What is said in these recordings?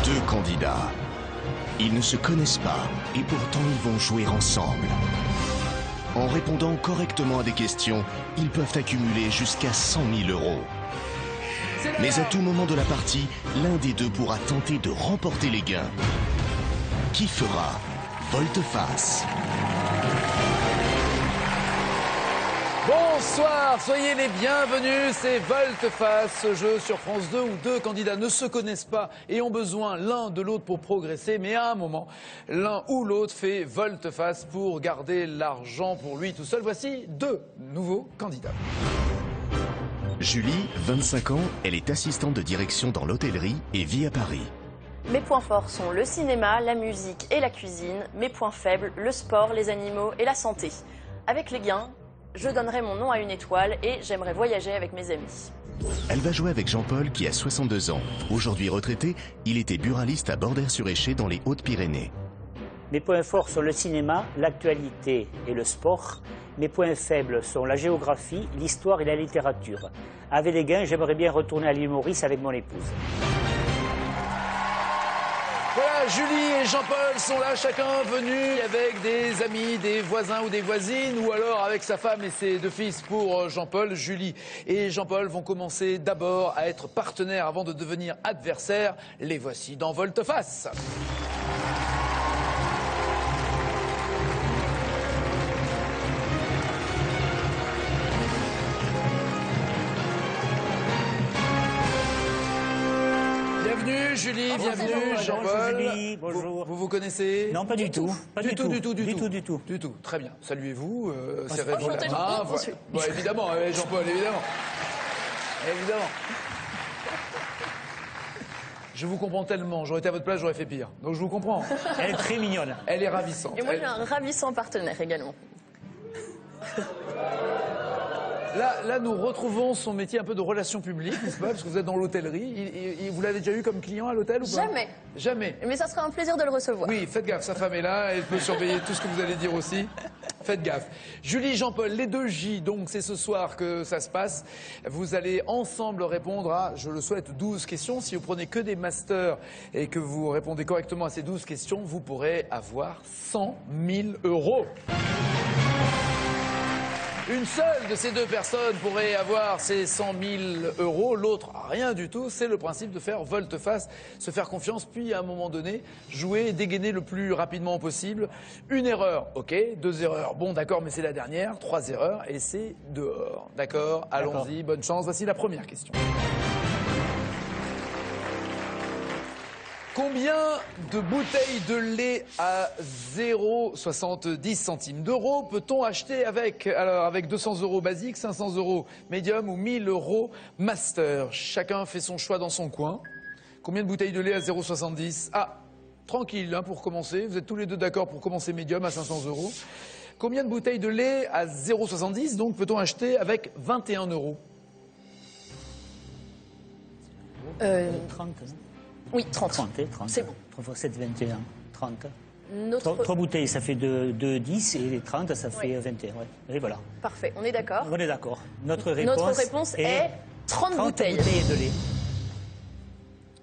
Deux candidats. Ils ne se connaissent pas et pourtant ils vont jouer ensemble. En répondant correctement à des questions, ils peuvent accumuler jusqu'à 100 000 €. Mais à tout moment de la partie, l'un des deux pourra tenter de remporter les gains. Qui fera volte-face? Bonsoir, soyez les bienvenus, c'est Volte-Face, ce jeu sur France 2 où deux candidats ne se connaissent pas et ont besoin l'un de l'autre pour progresser, mais à un moment, l'un ou l'autre fait volte-face pour garder l'argent pour lui tout seul. Voici deux nouveaux candidats. Julie, 25 ans, elle est assistante de direction dans l'hôtellerie et vit à Paris. Mes points forts sont le cinéma, la musique et la cuisine. Mes points faibles, le sport, les animaux et la santé. Avec les gains, je donnerai mon nom à une étoile et j'aimerais voyager avec mes amis. Elle va jouer avec Jean-Paul qui a 62 ans. Aujourd'hui retraité, il était buraliste à Bordères-sur-Échet dans les Hautes-Pyrénées. Mes points forts sont le cinéma, l'actualité et le sport. Mes points faibles sont la géographie, l'histoire et la littérature. Avec les gains, j'aimerais bien retourner à l'île Maurice avec mon épouse. Voilà, Julie et Jean-Paul sont là, chacun venu avec des amis, des voisins ou des voisines, ou alors avec sa femme et ses deux fils. Pour Jean-Paul, Julie et Jean-Paul vont commencer d'abord à être partenaires avant de devenir adversaires. Les voici dans Volte-Face. Bienvenue Julie, bienvenue Jean-Paul. Julie, bonjour. Vous connaissez? Non, pas du tout. Du tout. Très bien. Saluez-vous, serrez-vous la main. Évidemment, Jean-Paul, évidemment. Je vous comprends tellement. J'aurais été à votre place, j'aurais fait pire. Donc je vous comprends. Elle est très mignonne. Elle est ravissante. Et moi, j'ai un ravissant partenaire également. Là, nous retrouvons son métier un peu de relations publiques, n'est-ce pas? Parce que vous êtes dans l'hôtellerie. Vous l'avez déjà eu comme client à l'hôtel ou pas? Jamais. Jamais. Mais ça sera un plaisir de le recevoir. Oui, faites gaffe, sa femme est là, elle peut surveiller tout ce que vous allez dire aussi. Faites gaffe. Julie, Jean-Paul, les deux J, donc c'est ce soir que ça se passe. Vous allez ensemble répondre à, je le souhaite, 12 questions. Si vous prenez que des masters et que vous répondez correctement à ces 12 questions, vous pourrez avoir 100 000 €. Une seule de ces deux personnes pourrait avoir ces 100 000 €, l'autre rien du tout. C'est le principe de faire volte-face, se faire confiance, puis à un moment donné, jouer et dégainer le plus rapidement possible. Une erreur, ok. Deux erreurs, bon d'accord, mais c'est la dernière. Trois erreurs et c'est dehors. D'accord, allons-y, bonne chance. Voici la première question. Combien de bouteilles de lait à 0,70 centimes d'euros peut-on acheter avec, alors, avec 200 € basique, 500 € médium ou 1000 € master? Chacun fait son choix dans son coin. Combien de bouteilles de lait à 0,70? Ah, tranquille hein, pour commencer. Vous êtes tous les deux d'accord pour commencer médium à 500 €. Combien de bouteilles de lait à 0,70 donc peut-on acheter avec 21 €? 30. Oui, 30. 30. C'est bon. 3 fois 7, 21. 30. Notre... 3 bouteilles, ça fait 2, 10 et 30, ça fait 21. Ouais. Et voilà. Parfait, on est d'accord. On est d'accord. Notre réponse est 30 bouteilles. De lait.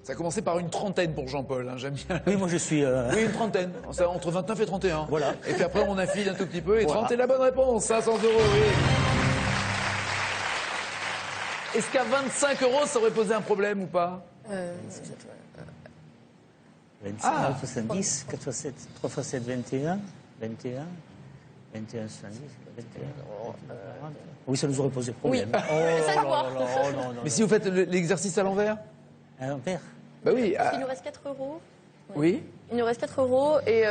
Ça a commencé par une trentaine pour Jean-Paul, hein, j'aime bien. Oui, moi je suis... Oui, une trentaine, entre 29 et 31. Voilà. Et puis après on affile un tout petit peu et voilà. 30 est la bonne réponse, 500 €, oui. Est-ce qu'à 25 € ça aurait posé un problème ou pas? 25, 70, 4 fois 7, 3 fois 7, 21, 21, 21, 70, 21, 40. Oui, ça nous aurait posé problème. Oui. Ça se voit. Non. Mais si vous faites l'exercice à l'envers? À l'envers? Bah oui. Il nous reste 4 €. Oui. Il nous reste 4 € et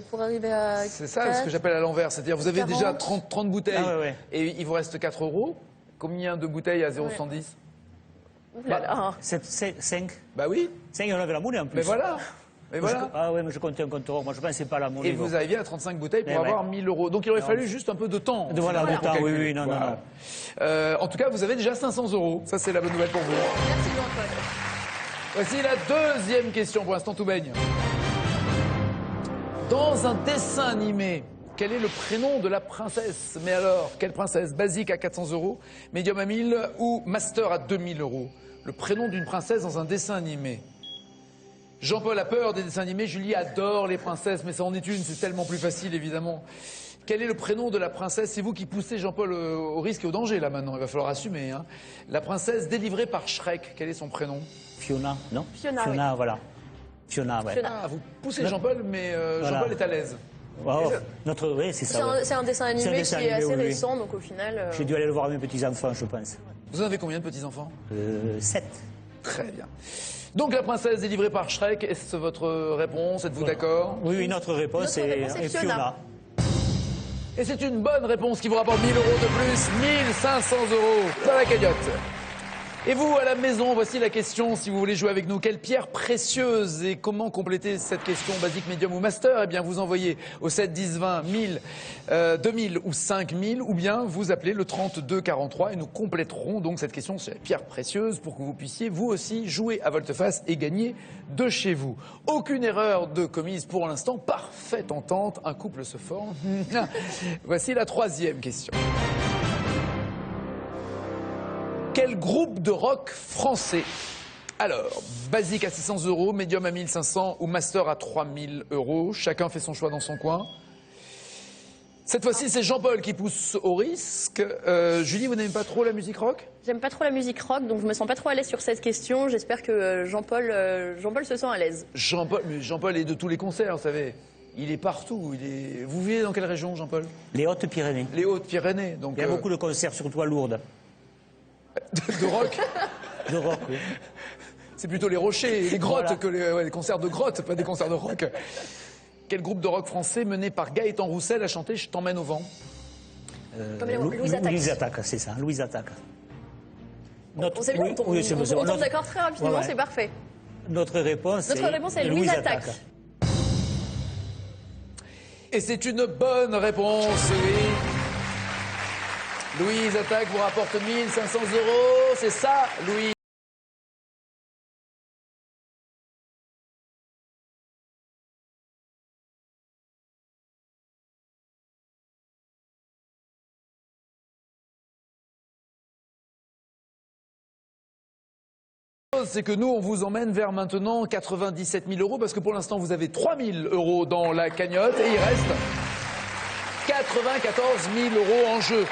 pour arriver à... C'est ça ce que j'appelle à l'envers. C'est-à-dire vous avez 40. déjà 30 bouteilles ouais. et il vous reste 4 €. Combien de bouteilles à 0,110? Oulala. 5. Bah oui. 5, on avait la monnaie en plus. Mais voilà. Mais voilà. Ah ouais, mais je comptais un compteur. Moi, je pensais pas à la monnaie. Et vous arriviez à 35 bouteilles pour Mais avoir 1000 €. Donc il aurait fallu juste un peu de temps. Voilà, le temps, oui, non. En tout cas, vous avez déjà 500 €. Ça, c'est la bonne nouvelle pour vous. Merci Jean-Paul. Voici la deuxième question. Pour l'instant, tout baigne. Dans un dessin animé, quel est le prénom de la princesse? Mais alors, quelle princesse? Basique à 400 €, médium à 1000 ou master à 2000 €? Le prénom d'une princesse dans un dessin animé. Jean-Paul a peur des dessins animés, Julie adore les princesses, mais ça en est une, c'est tellement plus facile évidemment. Quel est le prénom de la princesse? C'est vous qui poussez Jean-Paul au risque et au danger là maintenant, il va falloir assumer. Hein. La princesse délivrée par Shrek, quel est son prénom? Fiona, non? Fiona, oui. Voilà. Fiona, ouais. Fiona. Ah, vous poussez Jean-Paul, mais Voilà. Jean-Paul est à l'aise. Wow. Oui, c'est ça. Ouais. C'est un dessin animé dessin qui est animé, assez oui. récent, donc au final... J'ai dû aller le voir à mes petits-enfants, je pense. Vous en avez combien de petits-enfants? 7. Très bien. Donc la princesse délivrée par Shrek, est-ce votre réponse? Êtes-vous d'accord? Oui, notre réponse Notre est, réponse est est Fiona. Et c'est une bonne réponse qui vous rapporte 1000 € de plus, 1500 € dans la cagnotte. Et vous, à la maison, voici la question, si vous voulez jouer avec nous. Quelle pierre précieuse et comment compléter cette question basique, médium ou master? Eh bien, vous envoyez au 7 10 20 1000, 2000 ou 5000, ou bien vous appelez le 32 43 et nous compléterons donc cette question sur les pierres précieuses pour que vous puissiez vous aussi jouer à volte-face et gagner de chez vous. Aucune erreur de commise pour l'instant, parfaite entente, un couple se forme. Voici la troisième question. Quel groupe de rock français? Alors, basique à 600 €, médium à 1500 ou master à 3000 €. Chacun fait son choix dans son coin. Cette fois-ci, c'est Jean-Paul qui pousse au risque. Julie, vous n'aimez pas trop la musique rock? J'aime pas trop la musique rock, donc je me sens pas trop à l'aise sur cette question. J'espère que Jean-Paul se sent à l'aise. Jean-Paul est de tous les concerts, vous savez. Il est partout. Vous vivez dans quelle région, Jean-Paul? Les Hautes-Pyrénées. Les Hautes-Pyrénées. Donc, Il y a beaucoup de concerts, surtout à Lourdes. de rock. De rock, oui. C'est plutôt les rochers et les grottes Voilà. que les concerts de grottes, pas des concerts de rock. Quel groupe de rock français mené par Gaëtan Roussel a chanté Je t'emmène au vent? Louise Attaque. Louise Attaque, c'est ça, Louise Attaque. On s'est bien, on tombe d'accord très rapidement, Ouais, ouais. c'est parfait. Notre réponse est Louise Attaque. Et c'est une bonne réponse, oui. Louise Attaque vous rapporte 1500 €, c'est ça, Louise? C'est que nous, on vous emmène vers maintenant 97 000 € parce que pour l'instant, vous avez 3 000 € dans la cagnotte et il reste 94 000 € en jeu.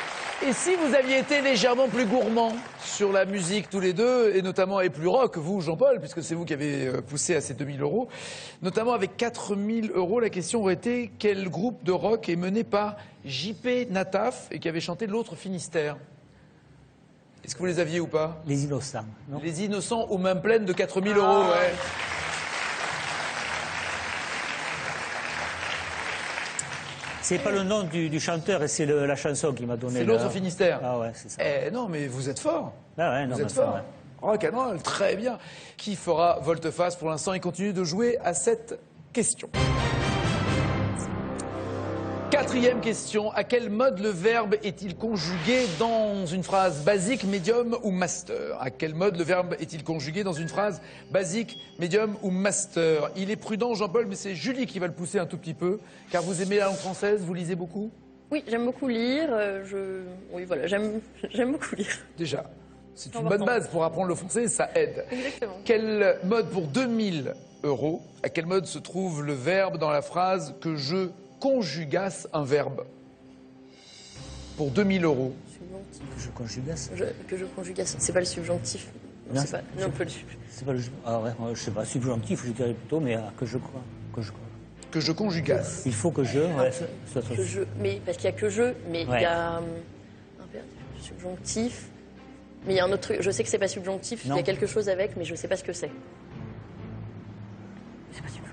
Et si vous aviez été légèrement plus gourmand sur la musique tous les deux, et notamment et plus rock, vous, Jean-Paul, puisque c'est vous qui avez poussé à ces 2 000 €, notamment avec 4 000 €, la question aurait été quel groupe de rock est mené par JP Nataf et qui avait chanté L'autre Finistère? Est-ce que vous les aviez ou pas? Les Innocents, non? Les Innocents aux mains pleines de 4 000 €, ouais. C'est pas le nom du chanteur, c'est la chanson qui m'a donné. C'est L'autre Finistère. Ah ouais, c'est ça. Eh non, mais vous êtes fort. Ah ouais, non, Vous êtes fort. Rock'n'roll, très bien. Qui fera volte-face pour l'instant? Il continue de jouer à cette question. Quatrième question. À quel mode le verbe est-il conjugué dans une phrase basique, médium ou master? À quel mode le verbe est-il conjugué dans une phrase basique, médium ou master? Il est prudent, Jean-Paul, mais c'est Julie qui va le pousser un tout petit peu, car vous aimez la langue française, vous lisez beaucoup? Oui, j'aime beaucoup lire. Oui, voilà, j'aime beaucoup lire. Déjà, c'est une Important. bonne base pour apprendre le français, ça aide. Exactement. Quel mode pour 2000 €? À quel mode se trouve le verbe dans la phrase que je conjugasse un verbe? Pour 2000 €. Subjonctif. Je conjugasse. Que je conjugasse. C'est pas le subjonctif. Non, C'est pas, non, pas le C'est pas le. Ah ouais, je sais pas, subjonctif, je dirais plutôt, mais que je crois. Que je conjugasse. Il faut que je. Ouais, que je. Mais parce qu'il y a que je, mais Ouais. il y a subjonctif. Mais il y a un autre truc. Je sais que c'est pas subjonctif. Non. Il y a quelque chose avec, mais je sais pas ce que c'est. C'est pas subjonctif.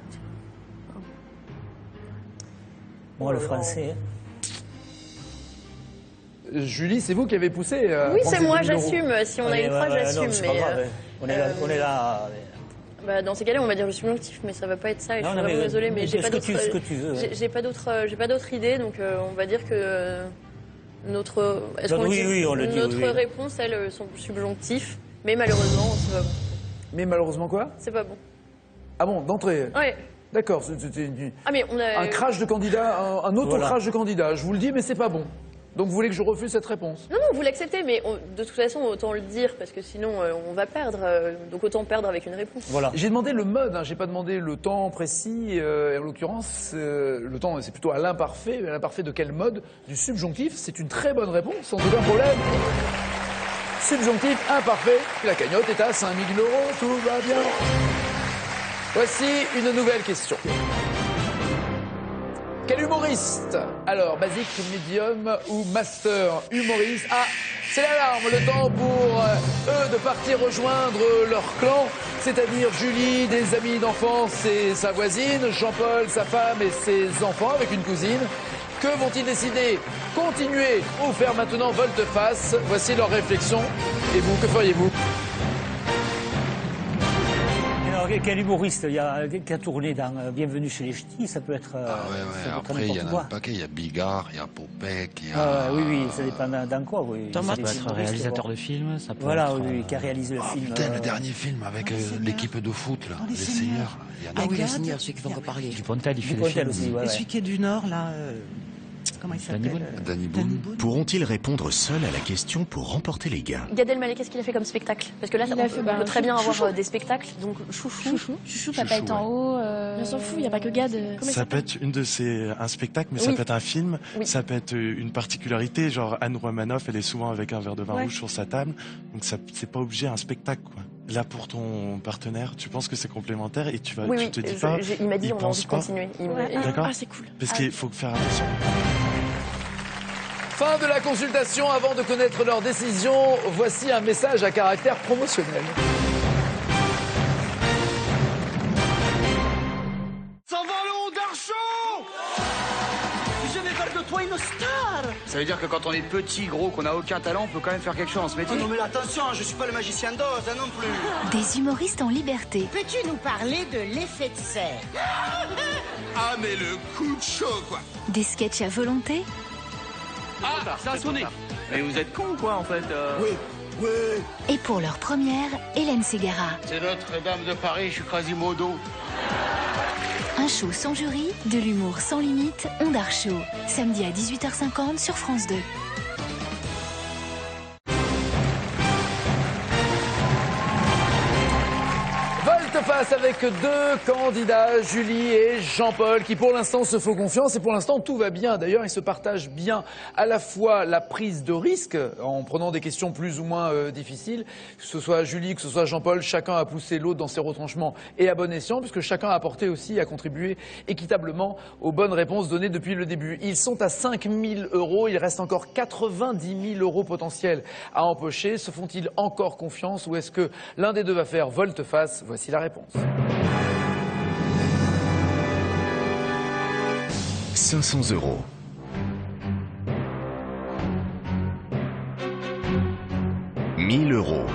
Moi, le français. Julie, c'est vous qui avez poussé. Oui, prendre c'est ces moi, 2000 €. j'assume. Si on a une phrase, j'assume. C'est pas Mais grave, on est là. bah, dans ces cas-là, on va dire le subjonctif, mais ça va pas être ça. Et Non, je non, suis vraiment mais désolée, mais j'ai ce pas que d'autres. ce que tu veux. Ouais. J'ai pas d'autres idées, donc on va dire que notre. Est-ce qu'on Oui, dit- oui, on le dit, Notre oui. réponse, elles sont subjonctifs, mais malheureusement, c'est pas bon. Mais malheureusement quoi? C'est pas bon. Ah bon, d'entrée. Ouais. D'accord, c'était Ah mais on a. un crash de candidat, un autre Voilà. crash de candidat. Je vous le dis, mais c'est pas bon. Donc vous voulez que je refuse cette réponse? Non, non, vous l'acceptez, mais de toute façon, autant le dire, parce que sinon, on va perdre. Donc autant perdre avec une réponse. Voilà. J'ai demandé le mode, hein, j'ai pas demandé le temps précis. Et en l'occurrence, le temps, c'est plutôt à l'imparfait. Mais l'imparfait de quel mode? Du subjonctif. C'est une très bonne réponse, sans aucun problème. Subjonctif imparfait. La cagnotte est à 5 000 €, tout va bien. Voici une nouvelle question. Quel humoriste? Alors, basique, médium ou master humoriste? Ah, c'est l'alarme, le temps pour eux de partir rejoindre leur clan, c'est-à-dire Julie, des amis d'enfance et sa voisine, Jean-Paul, sa femme et ses enfants avec une cousine. Que vont-ils décider? Continuer ou faire maintenant volte-face? Voici leur réflexion. Et vous, que feriez-vous? Alors, quel humoriste qui a tourné dans Bienvenue chez les Ch'tis, ça peut être. Après, il y en a un paquet. Il y a Bigard, il y a Popek, il y a. Oui, ça dépend dans quoi. Oui. Ça peut être réalisateur de film, ça peut voilà, être. Oui, qui a réalisé le film. Putain, le dernier film avec l'équipe de foot, là. Les Seigneurs. Ah oui, les Seigneurs, celui qui va en reparler. Dupontel, il fait le Dupontel film. aussi, Et celui qui est du Nord, là. Comment il s'appelle? Danny Boone. Pourront-ils répondre seuls à la question pour remporter les gains? Gad Elmaleh, qu'est-ce qu'il a fait comme spectacle? Parce que là, on peut très bien avoir des spectacles. Donc, Chouchou. Chouchou, Papa est en haut. On s'en fout, il n'y a pas que Gad. Ça peut être un spectacle, mais ça peut être un film. Oui. Ça peut être une particularité, genre Anne Romanoff, elle est souvent avec un verre de vin rouge sur sa table. Donc c'est pas obligé un spectacle, quoi. Là, pour ton partenaire, tu penses que c'est complémentaire et tu te dis pas. Il m'a dit il on a pense envie de pas. continuer. D'accord. Ah, c'est cool. Parce qu'il faut faire attention. Fin de la consultation. Avant de connaître leur décision, voici un message à caractère promotionnel. Saint-Vallon d'Archon! Je vais faire de toi une star! Ça veut dire que quand on est petit, gros, qu'on n'a aucun talent, on peut quand même faire quelque chose en ce métier. Oh non mais attention, je suis pas le magicien d'Oz non plus! Des humoristes en liberté. Peux-tu nous parler de l'effet de serre? Ah mais le coup de chaud quoi! Des sketchs à volonté. Ah, ça a sonné! Mais vous êtes con quoi en fait Oui, oui! Et pour leur première, Hélène Ségara. C'est Notre-Dame de Paris, je suis Quasimodo. Un show sans jury, de l'humour sans limite, Ondar Show. Samedi à 18h50 sur France 2. Volte-face avec deux candidats, Julie et Jean-Paul, qui pour l'instant se font confiance et pour l'instant tout va bien. D'ailleurs, ils se partagent bien à la fois la prise de risque en prenant des questions plus ou moins difficiles. Que ce soit Julie, que ce soit Jean-Paul, chacun a poussé l'autre dans ses retranchements et à bon escient, puisque chacun a apporté aussi, a contribué équitablement aux bonnes réponses données depuis le début. Ils sont à 5 000 €, il reste encore 90 000 € potentiels à empocher. Se font-ils encore confiance ou est-ce que l'un des deux va faire volte-face? Voici la réponse. 500 €. 1 000 €.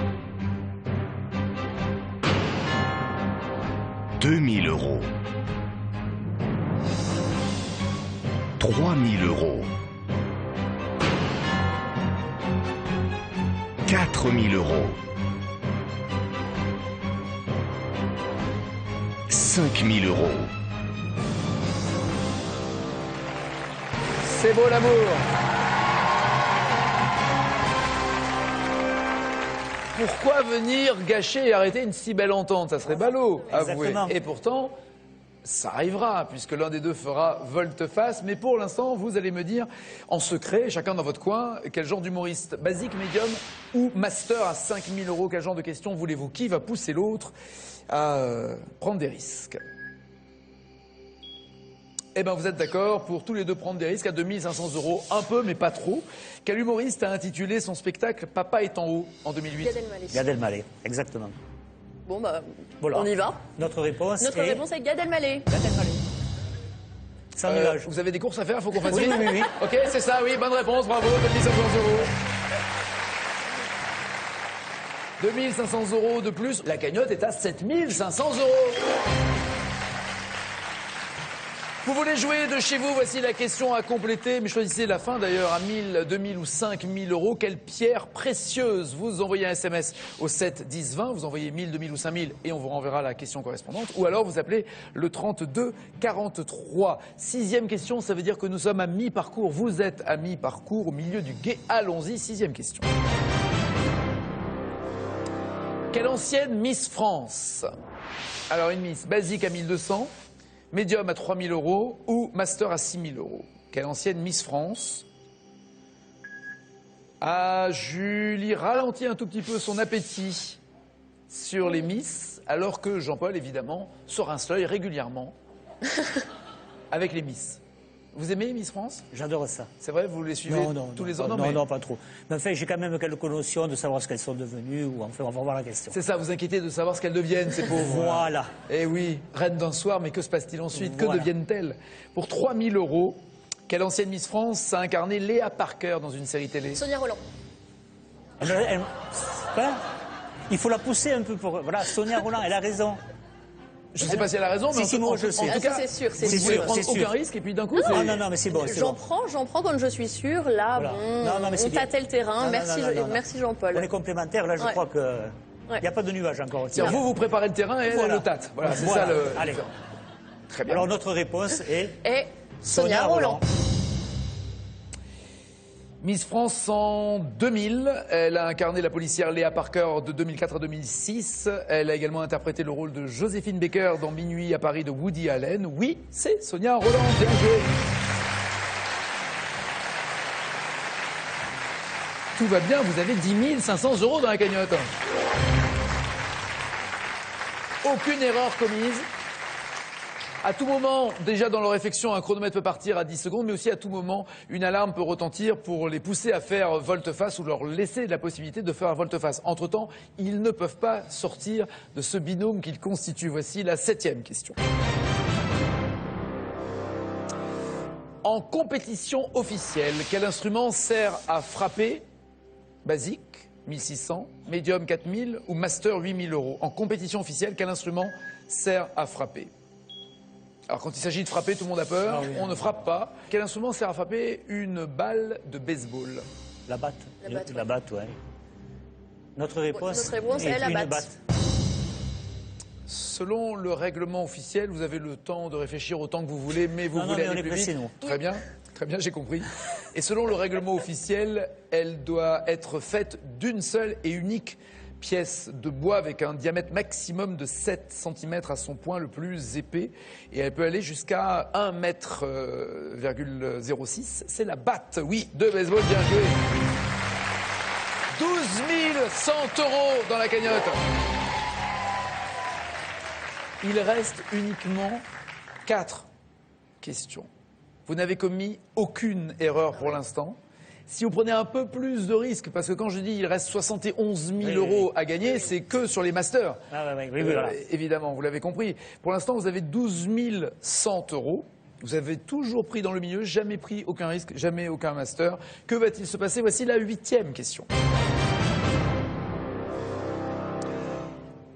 2 000 €. 3 000 €. 4 000 €. 5 000 €. C'est beau l'amour. Pourquoi venir gâcher et arrêter une si belle entente? Ça serait ballot, avouez. Exactement. Et pourtant, ça arrivera, puisque l'un des deux fera volte-face. Mais pour l'instant, vous allez me dire, en secret, chacun dans votre coin, quel genre d'humoriste? Basique, médium ou master à 5 000 €? Quel genre de questions voulez-vous? Qui va pousser l'autre à prendre des risques? Eh bien, vous êtes d'accord pour tous les deux prendre des risques à 2 500 €, un peu, mais pas trop. Quel humoriste a intitulé son spectacle Papa est en haut en 2008? Gad Elmaleh. Gad Elmaleh, exactement. Bon, bah, Voilà. on y va. Notre réponse Notre est réponse est Gad Elmaleh. Gad Elmaleh. Sans nuage. Vous avez des courses à faire, il faut qu'on fasse Oui, vite. oui, oui. Ok, c'est ça, oui, bonne réponse, bravo, 2 500 €. 2 500 € de plus, la cagnotte est à 7 500 €. Vous voulez jouer de chez vous? Voici la question à compléter, mais choisissez la fin d'ailleurs à 1000, 2000 ou 5000 euros. Quelle pierre précieuse? Vous envoyez un SMS au 7 10 20, vous envoyez 1000, 2000 ou 5000 et on vous renverra la question correspondante. Ou alors vous appelez le 32 43. 6e question, ça veut dire que nous sommes à mi-parcours. Vous êtes à mi-parcours, au milieu du gué. Allons-y, 6e question. Quelle ancienne Miss France? Alors une Miss basique à 1200. Médium à 3 000 euros ou Master à 6 000 euros. Quelle ancienne Miss France? Ah, Julie ralentit un tout petit peu son appétit sur les Miss, alors que Jean-Paul, évidemment, se rince l'œil régulièrement avec les Miss. Vous aimez Miss France? J'adore ça. C'est vrai, vous les suivez tous les ans? Non, pas trop. Mais enfin, j'ai quand même quelques notions de savoir ce qu'elles sont devenues, ou enfin, on va voir la question. C'est ça, vous inquiétez de savoir ce qu'elles deviennent, ces pauvres. Voilà. Eh oui, reine d'un soir, mais que se passe-t-il ensuite? Voilà. Que deviennent-elles? Pour 3 000 euros, quelle ancienne Miss France a incarné Léa Parker dans une série télé? Sonia Rolland. Il faut la pousser un peu pour... Voilà, Sonia Rolland, elle a raison. Je ne sais pas si elle a raison, mais si, moi je sais. En tout cas, c'est sûr. Vous voulez prendre aucun risque et puis d'un coup... Non, mais c'est bon. J'en prends quand je suis sûre. Là, voilà. Bon, on tâtait le terrain. Merci Jean-Paul. On est complémentaires, là je crois que... Il n'y a pas de nuage encore. Vous préparez le terrain et elle le tâte. Voilà, c'est ça le... Allez. Très bien. Alors notre réponse est... Et Sonia Rolland. Miss France en 2000, elle a incarné la policière Léa Parker de 2004 à 2006. Elle a également interprété le rôle de Joséphine Baker dans Minuit à Paris de Woody Allen. Oui, c'est Sonia Rolland. Bien joué. Tout va bien, vous avez 10 500 euros dans la cagnotte. Aucune erreur commise. À tout moment, déjà dans leur réflexion, un chronomètre peut partir à 10 secondes, mais aussi à tout moment, une alarme peut retentir pour les pousser à faire volte-face ou leur laisser la possibilité de faire volte-face. Entre-temps, ils ne peuvent pas sortir de ce binôme qu'ils constituent. Voici la 7e question. En compétition officielle, quel instrument sert à frapper? Basique, 1600, médium 4000 ou master 8000 euros. En compétition officielle, quel instrument sert à frapper? Alors quand il s'agit de frapper, tout le monde a peur, on ne frappe pas. Quel instrument sert à frapper une balle de baseball? La batte. La batte, ouais. Notre réponse est la batte. Selon le règlement officiel, vous avez le temps de réfléchir autant que vous voulez, mais vous voulez aller plus vite. Très bien, j'ai compris. Et selon le règlement officiel, elle doit être faite d'une seule et unique pièce de bois avec un diamètre maximum de 7 cm à son point le plus épais. Et elle peut aller jusqu'à 1,06 m. C'est la batte, oui, de baseball, bien joué. 12 100 euros dans la cagnotte. Il reste uniquement 4 questions. Vous n'avez commis aucune erreur pour l'instant. Si vous prenez un peu plus de risques, parce que quand je dis il reste 71 000 euros à gagner, c'est que sur les masters. Voilà. Évidemment, vous l'avez compris. Pour l'instant, vous avez 12 100 euros. Vous avez toujours pris dans le milieu, jamais pris aucun risque, jamais aucun master. Que va-t-il se passer? Voici la 8e question.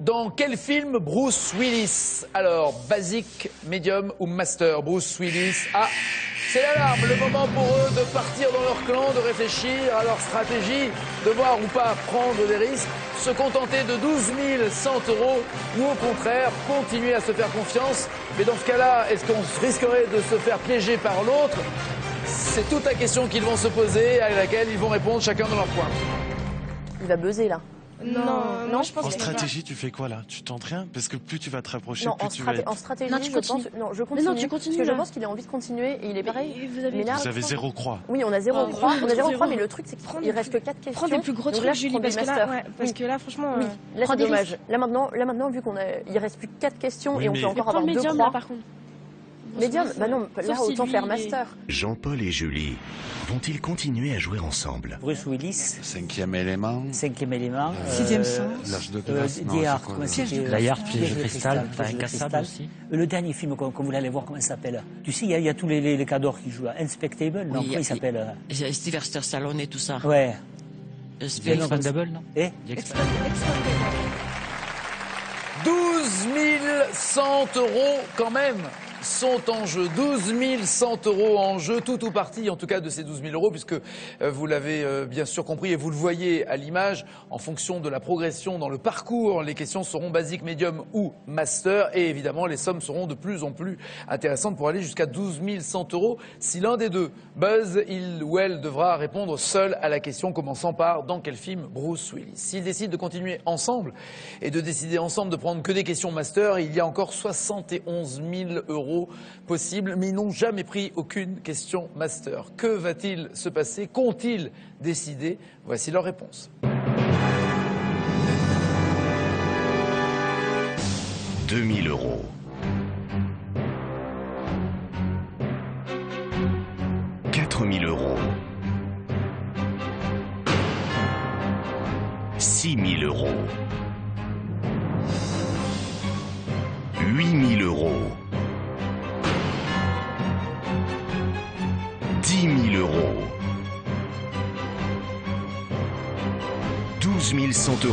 Dans quel film Bruce Willis? Alors, basique, médium ou master? Bruce Willis. Ah, c'est l'alarme, le moment pour eux de partir dans leur clan, de réfléchir à leur stratégie, de voir ou pas prendre des risques, se contenter de 12 100 euros ou au contraire, continuer à se faire confiance. Mais dans ce cas-là, est-ce qu'on risquerait de se faire piéger par l'autre? C'est toute la question qu'ils vont se poser, à laquelle ils vont répondre chacun dans leur coin. Il va buzzer là. Non, je pense en stratégie, tu fais quoi là? Tu tentes rien? Parce que plus tu vas te rapprocher, plus tu vas être... En stratégie, je continue. je continue. Non, tu continues. Parce que je pense qu'il a envie de continuer et il est pareil. Vous avez 0 croix. Oui, on a 0 croix. On a 0 croix, mais le truc, c'est qu'il reste que 4 questions. Prends des plus gros trucs, Julie, parce que là, franchement... Oui, là, c'est dommage. Là, maintenant, vu il reste plus que 4 questions et on peut encore avoir 2 croix. Par contre. Médium, bah non, là autant faire master. Jean-Paul et Julie vont-ils continuer à jouer ensemble? Bruce Willis. 5e élément. 5e élément. 6e sens. L'âge de glace. Die Hard, comment c'était? Die Hard, Piège de cristal, t'as Incassable aussi. Le dernier film qu'on voulait aller voir, comment il s'appelle? Tu sais, il y a tous les cadors qui jouent là. Inspectable, non? Comment il s'appelle? Sylvester Stallone et tout ça. Ouais. The Expandable, non? Et 12 100 euros quand même sont en jeu. 12 100 € en jeu, tout ou partie en tout cas de ces 12 000 €, puisque vous l'avez bien sûr compris et vous le voyez à l'image, en fonction de la progression dans le parcours, les questions seront basiques, médium ou master, et évidemment les sommes seront de plus en plus intéressantes pour aller jusqu'à 12 100 € si l'un des deux, Buzz, il ou elle, devra répondre seul à la question, commençant par dans quel film Bruce Willis. S'ils décident de continuer ensemble et de décider ensemble de prendre que des questions master, il y a encore 71 000 € possibles, mais ils n'ont jamais pris aucune question master. Que va-t-il se passer? Qu'ont-ils décidé? Voici leur réponse. 2 000 €. 4 000 €. 6 000 €. 8 000 €. 10 000 €. 12 100 €.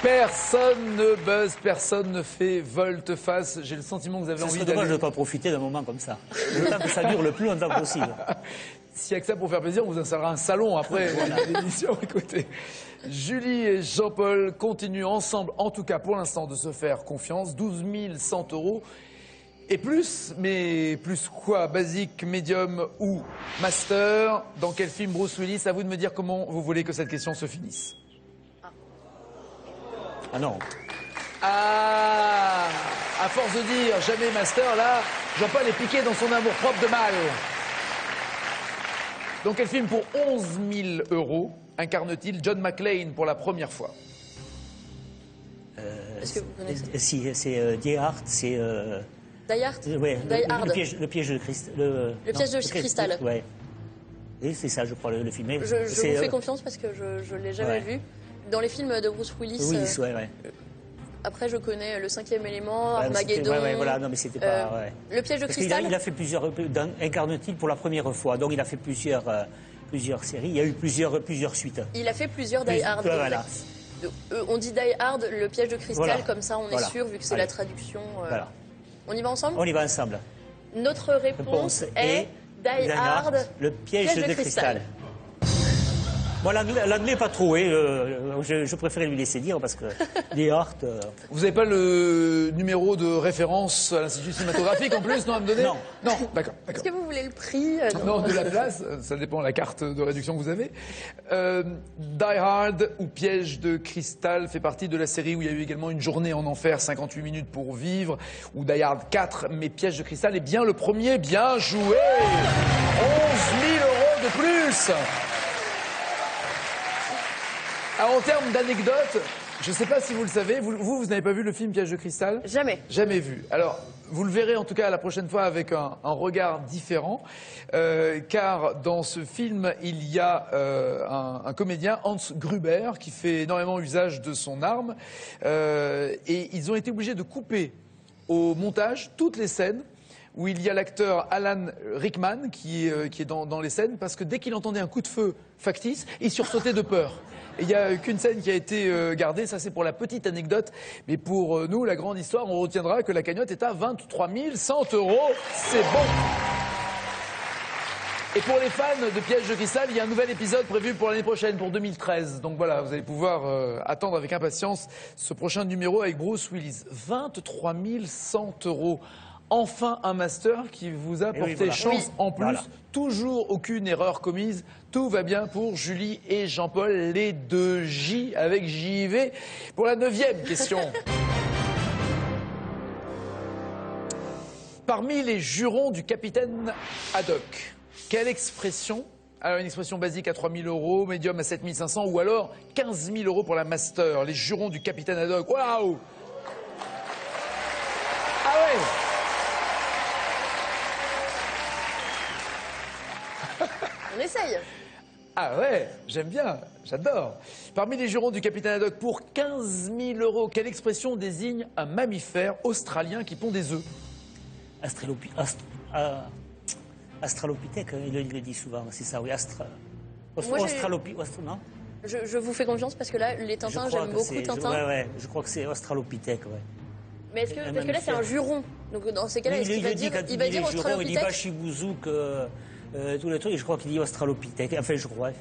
Personne ne buzz, personne ne fait volte-face. J'ai le sentiment que vous avez envie d'aller... dommage de ne pas profiter d'un moment comme ça. Le temps que ça dure le plus longtemps possible. S'il n'y a que ça pour faire plaisir, on vous installera un salon après l'émission. Écoutez, Julie et Jean-Paul continuent ensemble, en tout cas pour l'instant, de se faire confiance. 12 100 € et plus, mais plus quoi? Basique, médium ou master? Dans quel film Bruce Willis? À vous de me dire comment vous voulez que cette question se finisse. Ah non. Ah, à force de dire jamais master, là, Jean-Paul est piqué dans son amour-propre de mal. Dans quel film pour 11 000 € incarne-t-il John McClane pour la première fois? Est-ce que vous connaissez? Si, c'est Die Hard, c'est... Die Hard? Ouais, Die Hard. Le piège de cristal. Le piège de cristal. Ouais. Et c'est ça, je crois, le film. Je vous fais confiance parce que je ne l'ai jamais vu. Dans les films de Bruce Willis, ouais. Après, je connais Le Cinquième élément, Armageddon. Voilà, non, mais c'était pas. Le piège de cristal. Il a fait plusieurs. Incarne-t-il pour la première fois? Donc, il a fait plusieurs séries. Il y a eu plusieurs suites. Il a fait plusieurs Die Hard. Voilà. On dit Die Hard, le piège de cristal, voilà. Comme ça, on est sûr, vu que c'est la traduction. Voilà. On y va ensemble? On y va ensemble. Notre réponse est Die Hard, le piège de cristal. Bon, l'anglais pas trop, je préférais lui laisser dire parce que Die Hard... Vous n'avez pas le numéro de référence à l'Institut cinématographique en plus, non, à me donner? Non, d'accord. Est-ce que vous voulez le prix? Non, de la place, ça dépend de la carte de réduction que vous avez. Die Hard ou Piège de cristal fait partie de la série où il y a eu également Une journée en enfer, 58 minutes pour vivre, ou Die Hard 4, mais Piège de cristal est bien le premier, bien joué. 11 000 € de plus. Alors, en termes d'anecdotes, je ne sais pas si vous le savez, vous n'avez pas vu le film Piège de cristal? Jamais. Jamais vu. Alors, vous le verrez en tout cas la prochaine fois avec un regard différent, car dans ce film, il y a un comédien, Hans Gruber, qui fait énormément usage de son arme, et ils ont été obligés de couper au montage toutes les scènes où il y a l'acteur Alan Rickman qui est dans les scènes, parce que dès qu'il entendait un coup de feu factice, il sursautait de peur. Et il n'y a qu'une scène qui a été gardée, ça c'est pour la petite anecdote, mais pour nous, la grande histoire, on retiendra que la cagnotte est à 23 100 €, c'est bon. Et pour les fans de Piège de cristal, il y a un nouvel épisode prévu pour l'année prochaine, pour 2013. Donc voilà, vous allez pouvoir attendre avec impatience ce prochain numéro avec Bruce Willis. 23 100 €. Enfin un master qui vous a porté chance en plus. Voilà. Toujours aucune erreur commise. Tout va bien pour Julie et Jean-Paul, les deux J avec JV. Pour la 9e question. Parmi les jurons du capitaine Haddock, quelle expression, alors une expression basique à 3 000 €, médium à 7 500 ou alors 15 000 € pour la master, les jurons du capitaine Haddock. Waouh! Ah ouais! On essaye. Ah ouais, j'aime bien, j'adore. Parmi les jurons du capitaine Haddock, pour 15 000 €, quelle expression désigne un mammifère australien qui pond des œufs? Astralopithèque, il le dit souvent, c'est ça, oui, Non, je vous fais confiance parce que là, les Tintins, j'aime beaucoup Tintin. Je crois que c'est Australopithèque, ouais. Mais est-ce que, parce que là, c'est un juron. Donc, dans ces cas-là, est-ce qu'il va dire Australopithèque? Il dit Bachibouzouk, tous les trucs, et je crois qu'il dit Australopithèque. Enfin, je crois.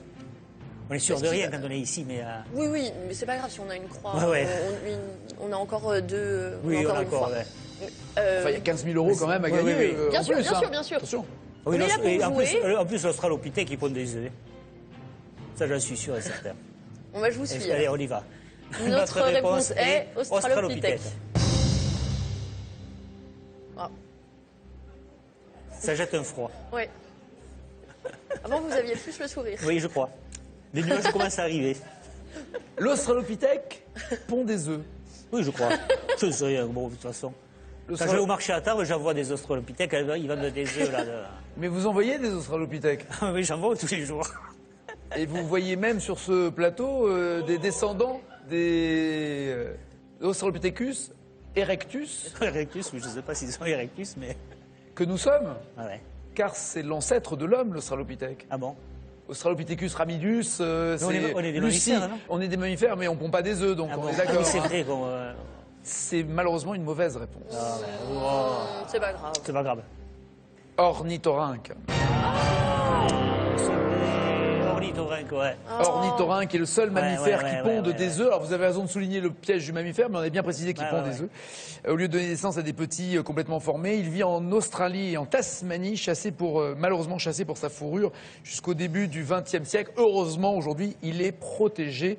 On est sûr de rien quand on est ici, mais... Oui, mais c'est pas grave si on a une croix. On a encore deux... Oui, on a encore, il y a 15 000 € quand même à gagner. Bien sûr. Attention. Oui, en plus, l'Australopithèque, il pond des œufs. Ça, j'en suis sûr et certain. Je vous suis. Allez, on y va. Notre réponse est Australopithèque. Ça jette un froid. Oui. Avant, vous aviez plus le sourire. Oui, je crois. Les nuages commencent à arriver. L'Australopithèque pond des œufs. Oui, je crois. Je sais rien, bon, de toute façon. Quand je vais au marché à table, j'envoie des Australopithèques, ils vendent des œufs là. Mais vous envoyez des Australopithèques? Oui, j'en vois tous les jours. Et vous voyez même sur ce plateau des descendants des Australopithecus erectus. Erectus, oui, je ne sais pas s'ils sont erectus, mais... Que nous sommes. Ah ouais. Car c'est l'ancêtre de l'homme, l'Australopithèque. Ah bon? Australopithecus ramidus, c'est on est des mammifères, non? On est des mammifères, mais on ne pond pas des œufs, donc on est d'accord. C'est vrai qu'on... C'est malheureusement une mauvaise réponse. C'est pas grave. C'est pas grave. Ornithorynque. Ornithorynque, ouais. Ornithorynque est le seul mammifère qui ponde des œufs. Alors vous avez raison de souligner le piège du mammifère, mais on a bien précisé qu'il pond des œufs. Au lieu de donner naissance à des petits complètement formés, il vit en Australie et en Tasmanie, malheureusement chassé pour sa fourrure jusqu'au début du XXe siècle. Heureusement, aujourd'hui, il est protégé.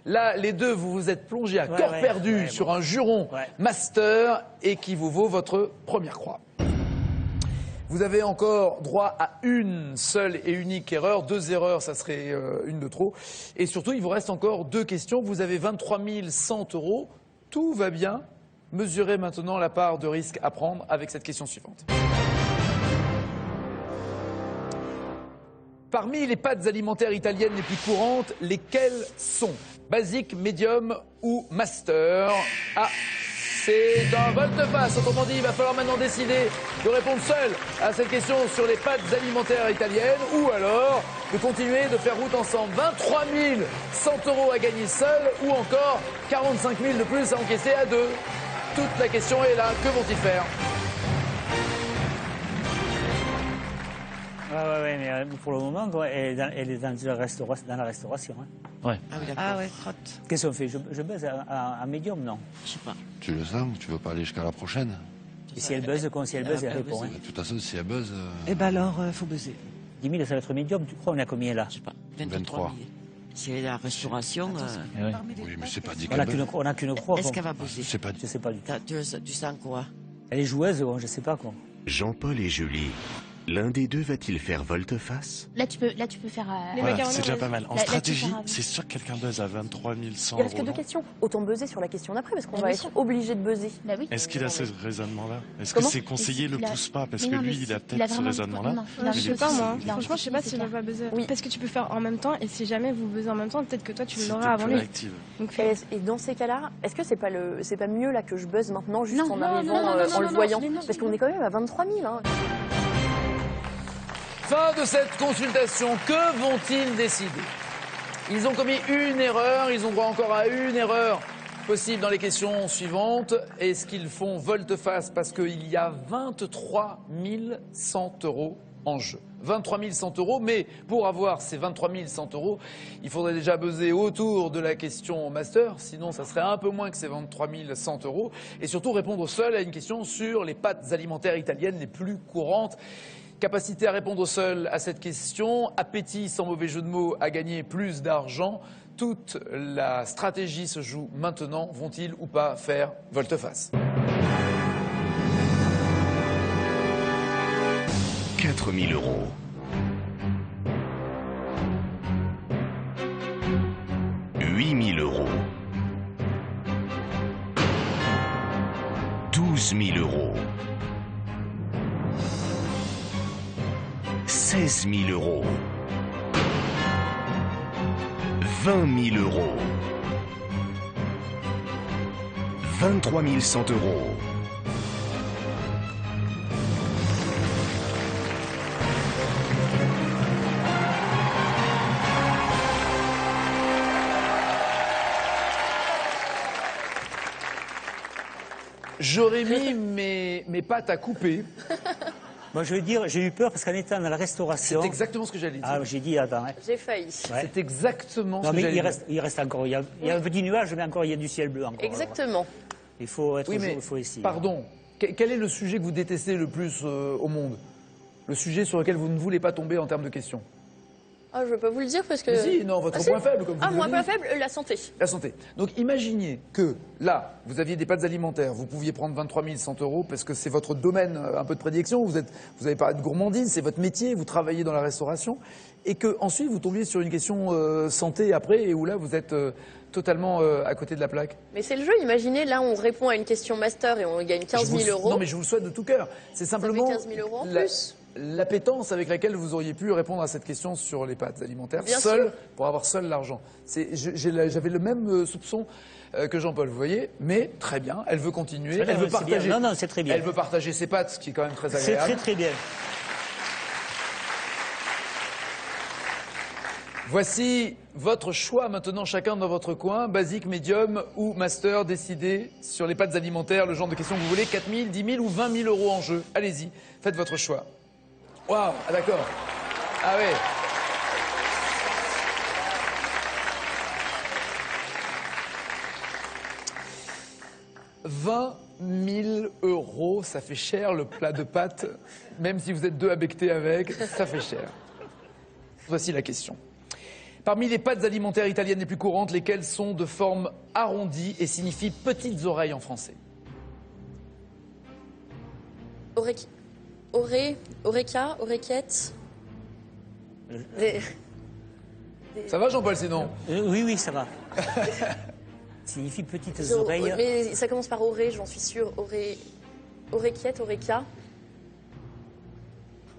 Là, les deux, vous vous êtes plongés à corps perdu sur un juron master et qui vous vaut votre première croix. Vous avez encore droit à une seule et unique erreur. 2 erreurs, ça serait une de trop. Et surtout, il vous reste encore 2 questions. Vous avez 23 100 €. Tout va bien. Mesurez maintenant la part de risque à prendre avec cette question suivante. Parmi les pâtes alimentaires italiennes les plus courantes, lesquelles sont basique, médium ou master? C'est un volte-face, autrement dit, il va falloir maintenant décider de répondre seul à cette question sur les pâtes alimentaires italiennes ou alors de continuer de faire route ensemble. 23 100 € à gagner seul ou encore 45 000 de plus à encaisser à 2. Toute la question est là, que vont-ils faire? Ouais, mais pour le moment, elle est dans la restauration. Hein. Ouais. Crotte. Qu'est-ce qu'on fait? Je baise à médium, non? Je sais pas. Tu le sens ou tu veux pas aller jusqu'à la prochaine? Et si elle buzz, elle répond. Hein. De toute façon, si elle buzz... Eh ben alors, faut buzzer. 10 000, ça va être médium, tu crois? On est à combien là? Je sais pas. 23 000. C'est la restauration. Oui, mais c'est pas dit On n'a qu'une croix. Est-ce qu'elle va buzzer? Je sais pas du tout. Tu sens quoi? Elle est joueuse, je sais pas quoi. Jean-Paul et Julie. L'un des deux va-t-il faire volte-face? Là, tu peux faire... Voilà, c'est déjà pas mal. En stratégie, c'est sûr que quelqu'un buzz à 23 100 €. Il reste que 2 questions. Autant buzzer sur la question d'après, parce qu'on va être obligé de buzzer. Bah oui. Est-ce qu'il a ce raisonnement-là? Est-ce que c'est conseillé le pousse pas? Parce que lui, il a peut-être ce raisonnement-là. Non, je sais pas moi. Franchement, je sais pas s'il va pas buzzer. Parce que tu peux faire en même temps, et si jamais vous buzzez en même temps, peut-être que toi, tu l'auras avant lui. Et dans ces cas-là, est-ce que c'est pas mieux là que je buzz maintenant, juste en arrivant, en le voyant? Parce qu'on est quand même à 23 000. Fin de cette consultation, que vont-ils décider? Ils ont commis une erreur, ils ont droit encore à une erreur possible dans les questions suivantes. Est-ce qu'ils font volte-face parce qu'il y a 23 100 € en jeu? 23 100 €, mais pour avoir ces 23 100 €, il faudrait déjà buzzer autour de la question master, sinon ça serait un peu moins que ces 23 100 €, et surtout répondre seul à une question sur les pâtes alimentaires italiennes les plus courantes. Capacité à répondre seul à cette question, appétit sans mauvais jeu de mots à gagner plus d'argent. Toute la stratégie se joue maintenant. Vont-ils ou pas faire volte-face? 4 000 €. 8 000 €. 12 000 €. 16 000 €. 20 000 €. 23 100 €. J'aurais mis mes pâtes à couper. Moi, je veux dire, j'ai eu peur parce qu'en étant dans la restauration... C'est exactement ce que j'allais dire. Ah, j'ai dit, attends. Hein. J'ai failli. Ouais. C'est exactement ce que j'allais dire. Il reste encore, il y a un petit nuage, mais encore, il y a du ciel bleu encore. Exactement. Alors, il faut être mais, il faut essayer. Pardon, quel est le sujet que vous détestez le plus au monde? Le sujet sur lequel vous ne voulez pas tomber en termes de questions? Ah, je ne veux pas vous le dire parce que... Mais si, non, votre point faible, comme vous mon point dit. faible, la santé. La santé. Donc imaginez que là, vous aviez des pâtes alimentaires, vous pouviez prendre 23 100 € parce que c'est votre domaine un peu de prédilection, vous avez parlé de gourmandise, c'est votre métier, vous travaillez dans la restauration, et que ensuite vous tombiez sur une question santé après, et où là vous êtes totalement à côté de la plaque. Mais c'est le jeu, imaginez, là on répond à une question master et on gagne 15 000 €. Non mais je vous le souhaite de tout cœur. C'est simplement... Ça fait 15 000 € en plus. L'appétence avec laquelle vous auriez pu répondre à cette question sur les pâtes alimentaires, pour avoir seul l'argent. J'avais le même soupçon que Jean-Paul, vous voyez, mais très bien, elle veut continuer, elle veut partager. Non, non, c'est très bien. Elle veut partager ses pâtes, ce qui est quand même très agréable. C'est très très bien. Voici votre choix maintenant, chacun dans votre coin, basique, médium ou master, décidez sur les pâtes alimentaires, le genre de questions que vous voulez, 4 000, 10 000 ou 20 000 € en jeu. Allez-y, faites votre choix. Waouh, ah d'accord. Ah ouais. « 20 000 €, ça fait cher le plat de pâtes, même si vous êtes deux à becqueter avec, ça fait cher. » Voici la question. Parmi les pâtes alimentaires italiennes les plus courantes, lesquelles sont de forme arrondie et signifient petites oreilles en français? Oreca, orequette. Ça va Jean-Paul sinon? Oui, oui, ça va. Signifie petites oreilles. Mais ça commence par oré, j'en suis sûre. Orequette, oreca.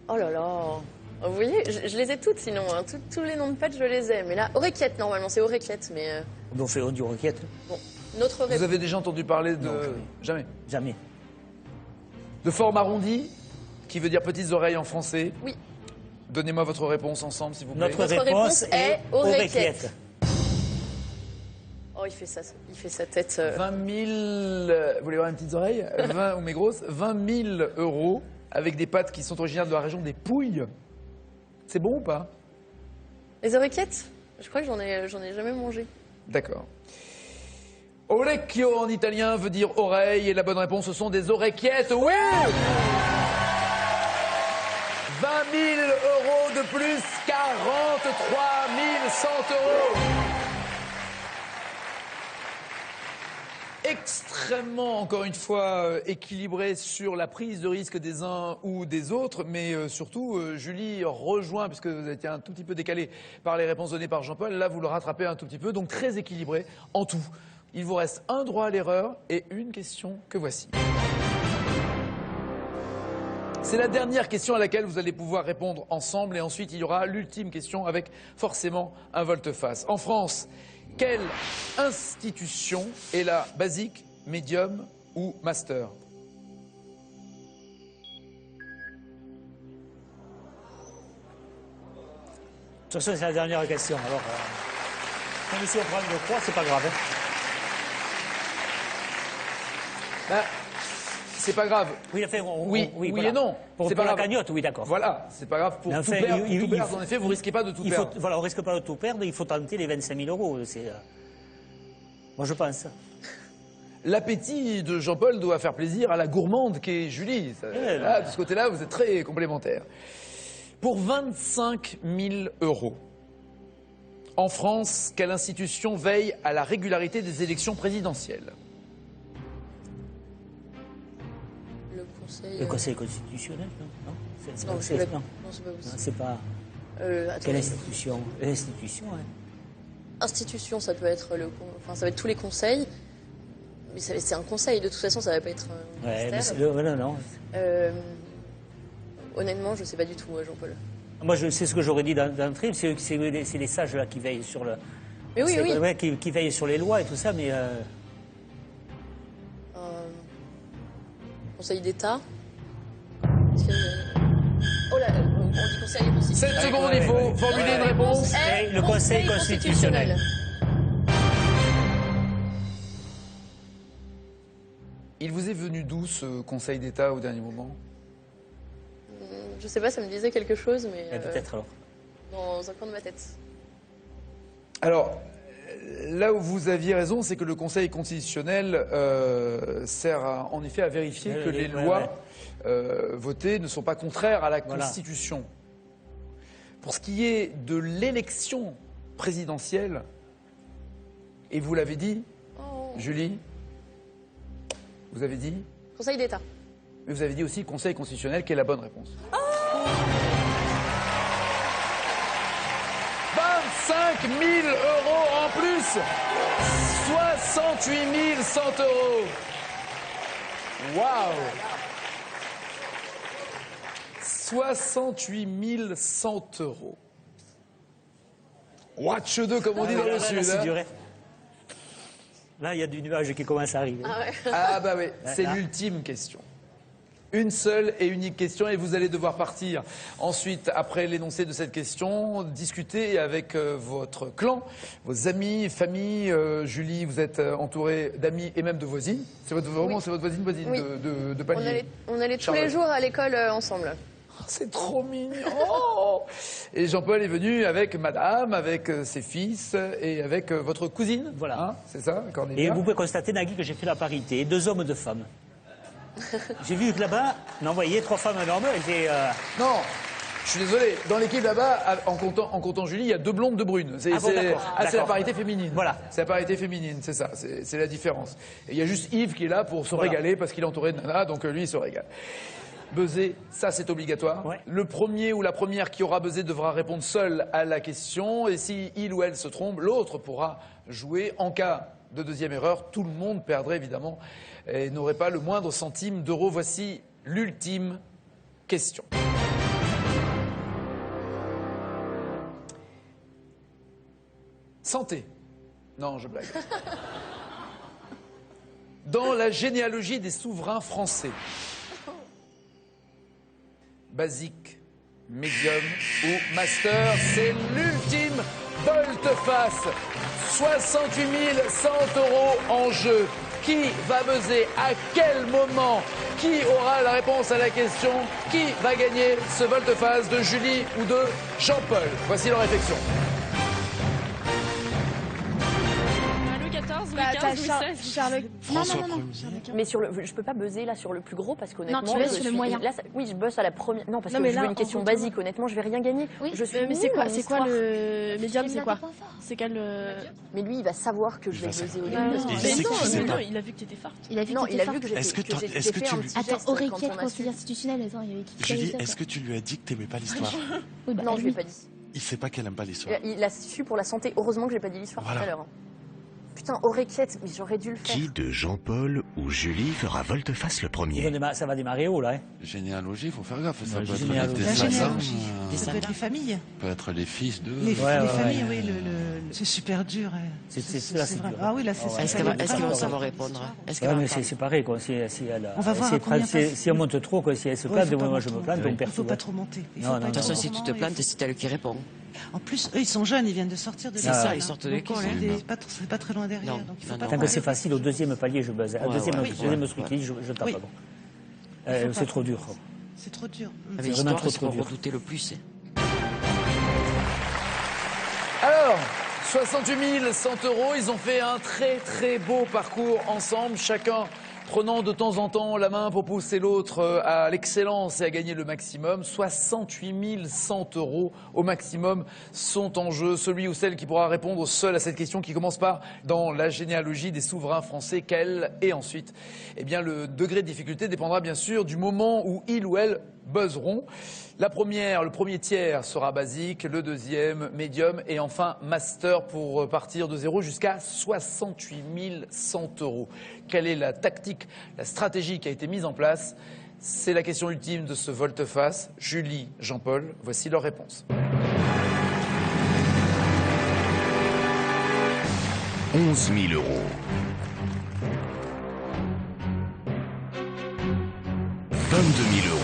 Oh là là. Vous voyez, je les ai toutes sinon. Hein. Tous les noms de pâtes, je les ai. Mais là, orequette, normalement, c'est orequette. Mais on dit orequette. Bon, notre réponse. Vous avez déjà entendu parler de... Non, jamais. Jamais. De forme arrondie, qui veut dire petites oreilles en français. Oui. Donnez-moi votre réponse ensemble, s'il vous plaît. Notre réponse est orequette. Oh, il fait sa tête. 20 000... Vous voulez voir mes petites oreilles 20, ou mes grosses 20 000 € avec des pâtes qui sont originaires de la région des Pouilles. C'est bon ou pas? Les orequettes? Je crois que j'en ai jamais mangé. D'accord. Orecchio en italien veut dire oreille et la bonne réponse ce sont des orequiettes. Oui! 20 000 € de plus, 43 100 €. Extrêmement, encore une fois, équilibré sur la prise de risque des uns ou des autres, mais surtout, Julie rejoint, puisque vous étiez un tout petit peu décalé par les réponses données par Jean-Paul, là vous le rattrapez un tout petit peu, donc très équilibré en tout. Il vous reste un droit à l'erreur et une question que voici. C'est la dernière question à laquelle vous allez pouvoir répondre ensemble et ensuite il y aura l'ultime question avec forcément un volte-face. En France, quelle institution est la basique, médium ou master? De toute façon, c'est la dernière question. Alors, même si on prend de 3, c'est pas grave. Hein. C'est pas grave. Oui, enfin, oui voilà. Et non. Pour la cagnotte, oui, d'accord. Voilà, c'est pas grave pour tout perdre. En effet, vous risquez pas de tout perdre. Voilà, on risque pas de tout perdre, il faut tenter les 25 000 €. Moi, je pense. L'appétit de Jean-Paul doit faire plaisir à la gourmande qu'est Julie. Là, de ce côté-là, vous êtes très complémentaires. Pour 25 000 €, en France, quelle institution veille à la régularité des élections présidentielles? Le Conseil constitutionnel, non? Non, c'est pas possible. C'est pas... Quelle institution? L'institution, hein. Institution, ça peut être ça va être tous les conseils. Mais c'est un conseil, de toute façon, ça va pas être un ministère. Non. Honnêtement, je sais pas du tout, Jean-Paul. Moi, je sais ce que j'aurais dit d'entrée, c'est les sages là qui veillent sur le... Mais oui, oui. Ouais, qui veillent sur les lois et tout ça, mais... Conseil d'État. Oh là, on dit conseil constitutionnel. 7 secondes, il faut formuler une réponse. Le Conseil constitutionnel. Il vous est venu d'où ce Conseil d'État au dernier moment? Je sais pas, ça me disait quelque chose, mais... Peut-être alors. Dans un coin de ma tête. Alors, là où vous aviez raison, c'est que le Conseil constitutionnel sert en effet à vérifier que les lois votées ne sont pas contraires à la Constitution. Pour ce qui est de l'élection présidentielle, et vous l'avez dit, Julie, vous avez dit Conseil d'État. Mais vous avez dit aussi Conseil constitutionnel, qui est la bonne réponse. 25 000 euros en plus, 68 100 euros. Waouh! 68 100 euros. Watch 2, comme on dit dans le sud. Hein. Là, il y a du nuage qui commence à arriver. Ah bah oui, c'est l'ultime question. Une seule et unique question, et vous allez devoir partir ensuite, après l'énoncé de cette question, discuter avec votre clan, vos amis, famille. Julie, vous êtes entourée d'amis et même de voisines. C'est votre, vraiment, c'est votre voisine de palier. On allait tous les jours à l'école ensemble. C'est trop mignon. Et Jean-Paul est venu avec madame, avec ses fils et avec votre cousine. Voilà. Hein, c'est ça, Cornelia. Et vous pouvez constater, Nagui, que j'ai fait la parité. 2 hommes, 2 femmes. J'ai vu que là-bas, non, vous voyez, 3 femmes, un homme. Non, je suis désolé. Dans l'équipe là-bas, en comptant Julie, il y a 2 blondes, 2 brunes. C'est la parité féminine. Voilà. C'est la parité féminine, c'est ça. C'est la différence. Et il y a juste Yves qui est là pour se régaler parce qu'il est entouré de nanas, donc lui, il se régale. Buzzer, ça c'est obligatoire. Ouais. Le premier ou la première qui aura buzzé devra répondre seul à la question. Et si il ou elle se trompe, l'autre pourra jouer. En cas de deuxième erreur, tout le monde perdrait évidemment et n'aurait pas le moindre centime d'euro. Voici l'ultime question. Santé. Non, je blague. Dans la généalogie des souverains français, basique, médium ou master, c'est l'ultime volte-face. 68 100 euros en jeu. Qui va buzzer? À quel moment? Qui aura la réponse à la question? Qui va gagner ce volte-face de Julie ou de Jean-Paul? Voici leur réflexion. Non. Mais sur le, je peux pas buzzer là sur le plus gros parce qu'honnêtement, tu buzz sur le moyen. Là, oui, je buzz à la première. Non, parce que je veux une question basique. Honnêtement, je vais rien gagner. Oui, je suis. Mais c'est quoi le médium? C'est quoi? C'est quel Mais lui, il va savoir que je vais buzzer au début. Mais non, il a vu que t'étais forte. Il a vu que j'étais. Est-ce que tu lui... Attends, Oreillette, conseiller institutionnel. Julie, est-ce que tu lui as dit que t'aimais pas l'histoire? Non, je lui ai pas dit. Il sait pas qu'elle aime pas l'histoire. Il a su pour la santé. Heureusement que j'ai pas dit l'histoire tout à l'heure. Putain, Oreillette, mais j'aurais dû le faire. Qui de Jean-Paul ou Julie fera volte-face le premier? Ça va démarrer haut, là. Généalogie, il faut faire gaffe. Ça peut être les descendants. Ça peut être les familles. Ça peut être les fils d'eux. Les familles, oui. C'est super dur. C'est vrai. Ah oui, là, c'est ça. Est-ce qu'ils vont savoir répondre? Mais c'est pareil, quoi. On va voir si on monte trop, si elle se plante, moi je me plante, on perd. Il ne faut pas trop monter. De toute façon, si tu te plantes, c'est elle qui répond. En plus, eux, ils sont jeunes, ils viennent de sortir de l'école. C'est ça, ils sortent de l'école. C'est pas très loin derrière. Tant que c'est facile, au deuxième palier, je buzz. Au deuxième scrutine, je tape. C'est trop dur. C'est trop dur. C'est vraiment trop dur. Redouter le plus. Alors, 68 100 euros, ils ont fait un très très beau parcours ensemble, chacun prenant de temps en temps la main pour pousser l'autre à l'excellence et à gagner le maximum. 68 100 euros au maximum sont en jeu. Celui ou celle qui pourra répondre seul à cette question qui commence par dans la généalogie des souverains français, quel? Et ensuite, eh bien, le degré de difficulté dépendra bien sûr du moment où ils ou elles buzzeront. La première, le premier tiers sera basique, le deuxième médium et enfin master pour partir de zéro jusqu'à 68 100 euros. Quelle est la tactique, la stratégie qui a été mise en place? C'est la question ultime de ce volte-face. Julie, Jean-Paul, voici leur réponse. 11 000 euros. 22 000 euros.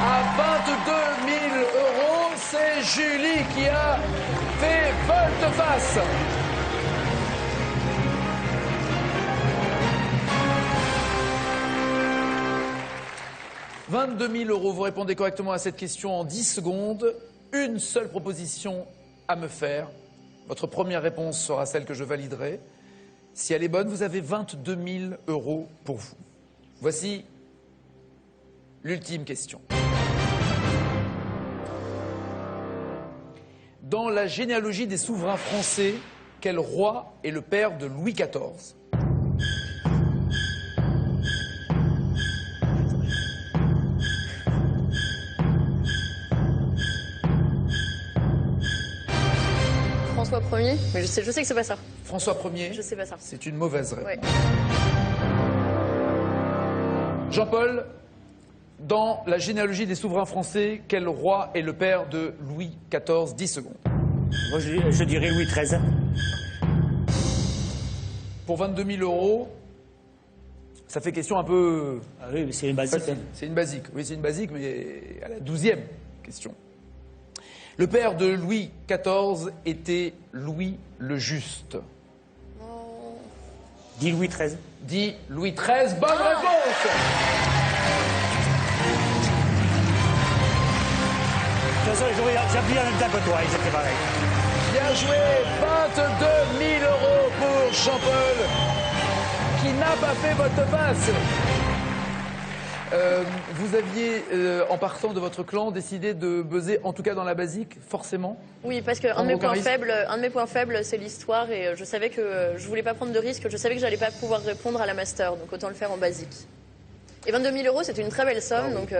À 22 000 euros, c'est Julie qui a fait volte-face. 22 000 euros. Vous répondez correctement à cette question en 10 secondes. Une seule proposition à me faire. Votre première réponse sera celle que je validerai. Si elle est bonne, vous avez 22 000 euros pour vous. Voici l'ultime question. Dans la généalogie des souverains français, quel roi est le père de Louis XIV? François Ier, mais je sais que c'est pas ça. François Ier. Je sais pas ça. C'est une mauvaise réponse. Ouais. Jean-Paul, dans la généalogie des souverains français, quel roi est le père de Louis XIV? 10 secondes. Moi, je dirais Louis XIII. Pour 22 000 euros, ça fait question un peu... Ah oui, mais c'est une basique. Hein. C'est une basique, oui, c'est une basique, mais à la 12e question. Le père de Louis XIV était Louis le Juste. Dis Louis XIII. Dis Louis XIII, bonne réponse. De toute façon, j'appuie en même temps que toi, c'était pareil. Bien joué, 22 000 euros pour Jean-Paul, qui n'a pas fait volte-face. Vous aviez, en partant de votre clan, décidé de buzzer, en tout cas dans la basique, forcément? Oui, parce qu'un de mes points faibles, c'est l'histoire, et je savais que je voulais pas prendre de risque, je savais que j'allais pas pouvoir répondre à la master, donc autant le faire en basique. Et 22 000 euros, c'est une très belle somme, donc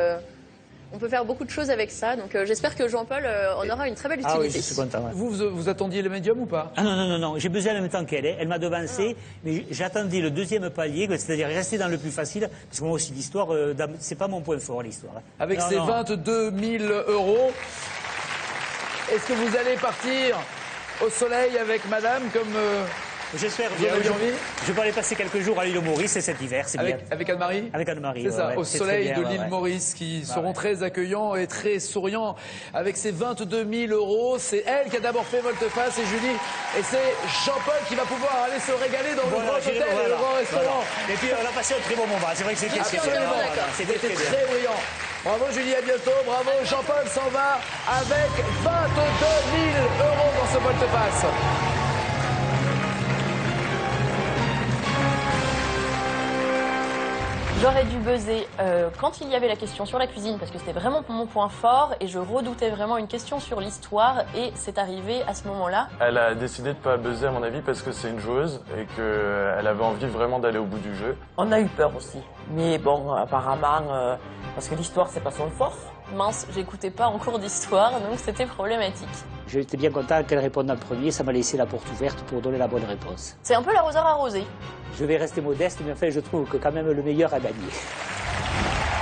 on peut faire beaucoup de choses avec ça, donc j'espère que Jean-Paul en aura une très belle utilité. Ah oui, je suis content. Ouais. Vous attendiez le médium ou pas? Ah non, j'ai buzzé en même temps qu'elle. Elle m'a devancé, mais j'attendais le deuxième palier, c'est-à-dire rester dans le plus facile, parce que moi aussi, l'histoire, c'est pas mon point fort, l'histoire. Avec ces 22 000 euros, est-ce que vous allez partir au soleil avec madame comme... J'espère. Je vais aller passer quelques jours à l'île Maurice et cet hiver, c'est bien. Avec Anne-Marie? Avec Anne-Marie. C'est ça, au soleil de l'île Maurice, qui seront très accueillants et très souriants. Avec ces 22 000 euros, c'est elle qui a d'abord fait volte-face, et Julie. Et c'est Jean-Paul qui va pouvoir aller se régaler dans le grand hôtel et le grand restaurant. Et puis on a passé un très bon moment. C'est vrai que c'était C'était très brillant. Bravo Julie, à bientôt. Bravo, Jean-Paul s'en va avec 22 000 euros dans ce volte-face. J'aurais dû buzzer quand il y avait la question sur la cuisine, parce que c'était vraiment mon point fort, et je redoutais vraiment une question sur l'histoire, et c'est arrivé à ce moment-là. Elle a décidé de ne pas buzzer à mon avis parce que c'est une joueuse et qu'elle avait envie vraiment d'aller au bout du jeu. On a eu peur aussi, mais bon, apparemment, parce que l'histoire c'est pas son fort. Mince, j'écoutais pas en cours d'histoire, donc c'était problématique. J'étais bien content qu'elle réponde en premier, ça m'a laissé la porte ouverte pour donner la bonne réponse. C'est un peu l'arroseur arrosé. Je vais rester modeste, mais enfin je trouve que quand même le meilleur a gagné.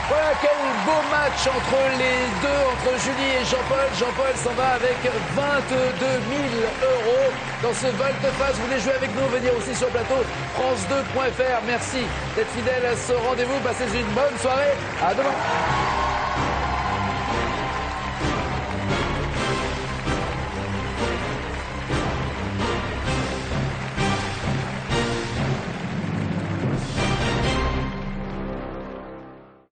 Voilà, quel beau match entre les deux, entre Julie et Jean-Paul. Jean-Paul s'en va avec 22 000 euros dans ce volte-face. Vous voulez jouer avec nous, venir aussi sur le plateau France2.fr. Merci d'être fidèle à ce rendez-vous. Passez une bonne soirée. À demain.